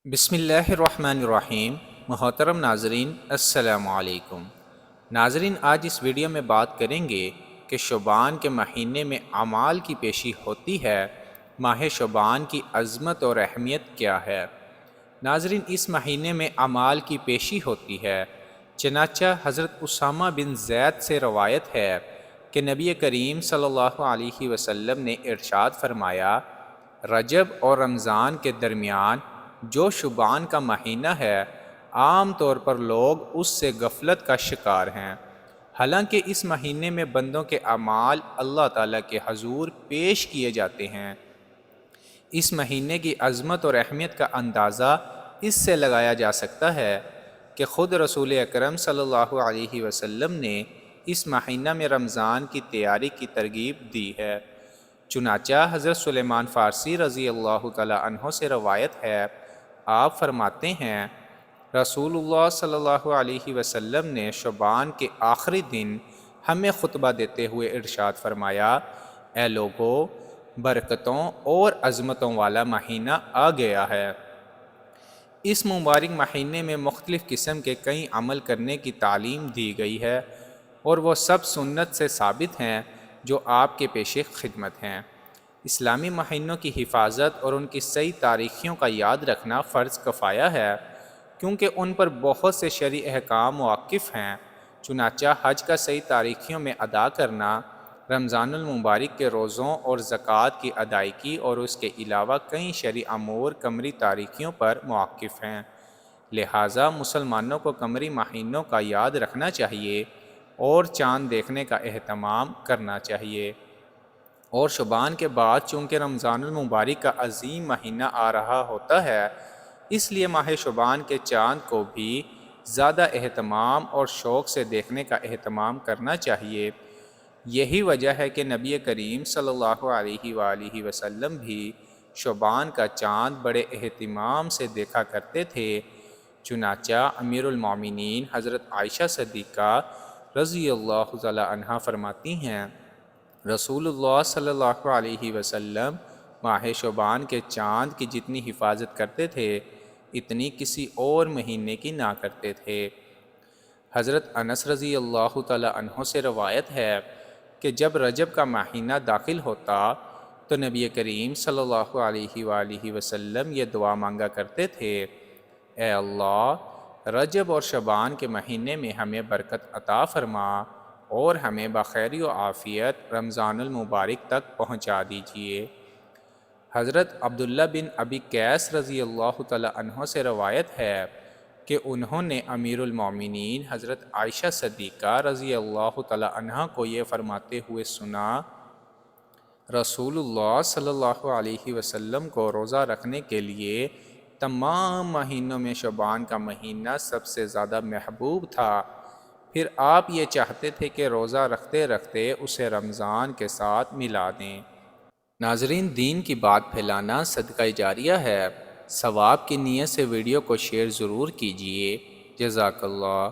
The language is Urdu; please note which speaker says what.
Speaker 1: بسم اللہ الرحمن الرحیم۔ محترم ناظرین، السلام علیکم۔ ناظرین، آج اس ویڈیو میں بات کریں گے کہ شعبان کے مہینے میں اعمال کی پیشی ہوتی ہے۔ ماہ شعبان کی عظمت اور اہمیت کیا ہے؟ ناظرین، اس مہینے میں اعمال کی پیشی ہوتی ہے۔ چنانچہ حضرت اسامہ بن زید سے روایت ہے کہ نبی کریم صلی اللہ علیہ وسلم نے ارشاد فرمایا، رجب اور رمضان کے درمیان جو شعبان کا مہینہ ہے، عام طور پر لوگ اس سے غفلت کا شکار ہیں، حالانکہ اس مہینے میں بندوں کے اعمال اللہ تعالیٰ کے حضور پیش کیے جاتے ہیں۔ اس مہینے کی عظمت اور اہمیت کا اندازہ اس سے لگایا جا سکتا ہے کہ خود رسول اکرم صلی اللہ علیہ وسلم نے اس مہینہ میں رمضان کی تیاری کی ترغیب دی ہے۔ چنانچہ حضرت سلیمان فارسی رضی اللہ تعالیٰ عنہ سے روایت ہے، آپ فرماتے ہیں، رسول اللہ صلی اللہ علیہ وسلم نے شعبان کے آخری دن ہمیں خطبہ دیتے ہوئے ارشاد فرمایا، اے لوگو، برکتوں اور عظمتوں والا مہینہ آ گیا ہے۔ اس مبارک مہینے میں مختلف قسم کے کئی عمل کرنے کی تعلیم دی گئی ہے، اور وہ سب سنت سے ثابت ہیں جو آپ کے پیش خدمت ہیں۔ اسلامی مہینوں کی حفاظت اور ان کی صحیح تاریخیوں کا یاد رکھنا فرض کفایہ ہے، کیونکہ ان پر بہت سے شرعی احکام واقف ہیں۔ چنانچہ حج کا صحیح تاریخیوں میں ادا کرنا، رمضان المبارک کے روزوں اور زکوٰۃ کی ادائیگی اور اس کے علاوہ کئی شرعی امور قمری تاریخیوں پر موقف ہیں۔ لہٰذا مسلمانوں کو قمری مہینوں کا یاد رکھنا چاہیے اور چاند دیکھنے کا اہتمام کرنا چاہیے۔ اور شعبان کے بعد چونکہ رمضان المبارک کا عظیم مہینہ آ رہا ہوتا ہے، اس لیے ماہ شعبان کے چاند کو بھی زیادہ اہتمام اور شوق سے دیکھنے کا اہتمام کرنا چاہیے۔ یہی وجہ ہے کہ نبی کریم صلی اللہ علیہ وآلہ وسلم بھی شعبان کا چاند بڑے اہتمام سے دیکھا کرتے تھے۔ چنانچہ امیر المومنین حضرت عائشہ صدیقہ رضی اللہ تعالی عنہا فرماتی ہیں، رسول اللہ صلی اللہ علیہ وسلم ماہ شعبان کے چاند کی جتنی حفاظت کرتے تھے، اتنی کسی اور مہینے کی نہ کرتے تھے۔ حضرت انس رضی اللہ تعالی عنہ سے روایت ہے کہ جب رجب کا مہینہ داخل ہوتا تو نبی کریم صلی اللہ علیہ وآلہ وسلم یہ دعا مانگا کرتے تھے، اے اللہ، رجب اور شعبان کے مہینے میں ہمیں برکت عطا فرما اور ہمیں بخیر و عافیت رمضان المبارک تک پہنچا دیجیے۔ حضرت عبداللہ بن ابی قیس رضی اللہ تعالی عنہ سے روایت ہے کہ انہوں نے امیر المومنین حضرت عائشہ صدیقہ رضی اللہ تعالی عنہ کو یہ فرماتے ہوئے سنا، رسول اللہ صلی اللہ علیہ وسلم کو روزہ رکھنے کے لیے تمام مہینوں میں شعبان کا مہینہ سب سے زیادہ محبوب تھا، پھر آپ یہ چاہتے تھے کہ روزہ رکھتے رکھتے اسے رمضان کے ساتھ ملا دیں۔ ناظرین، دین کی بات پھیلانا صدقہ جاریہ ہے۔ ثواب کی نیت سے ویڈیو کو شیئر ضرور کیجیے۔ جزاک اللہ۔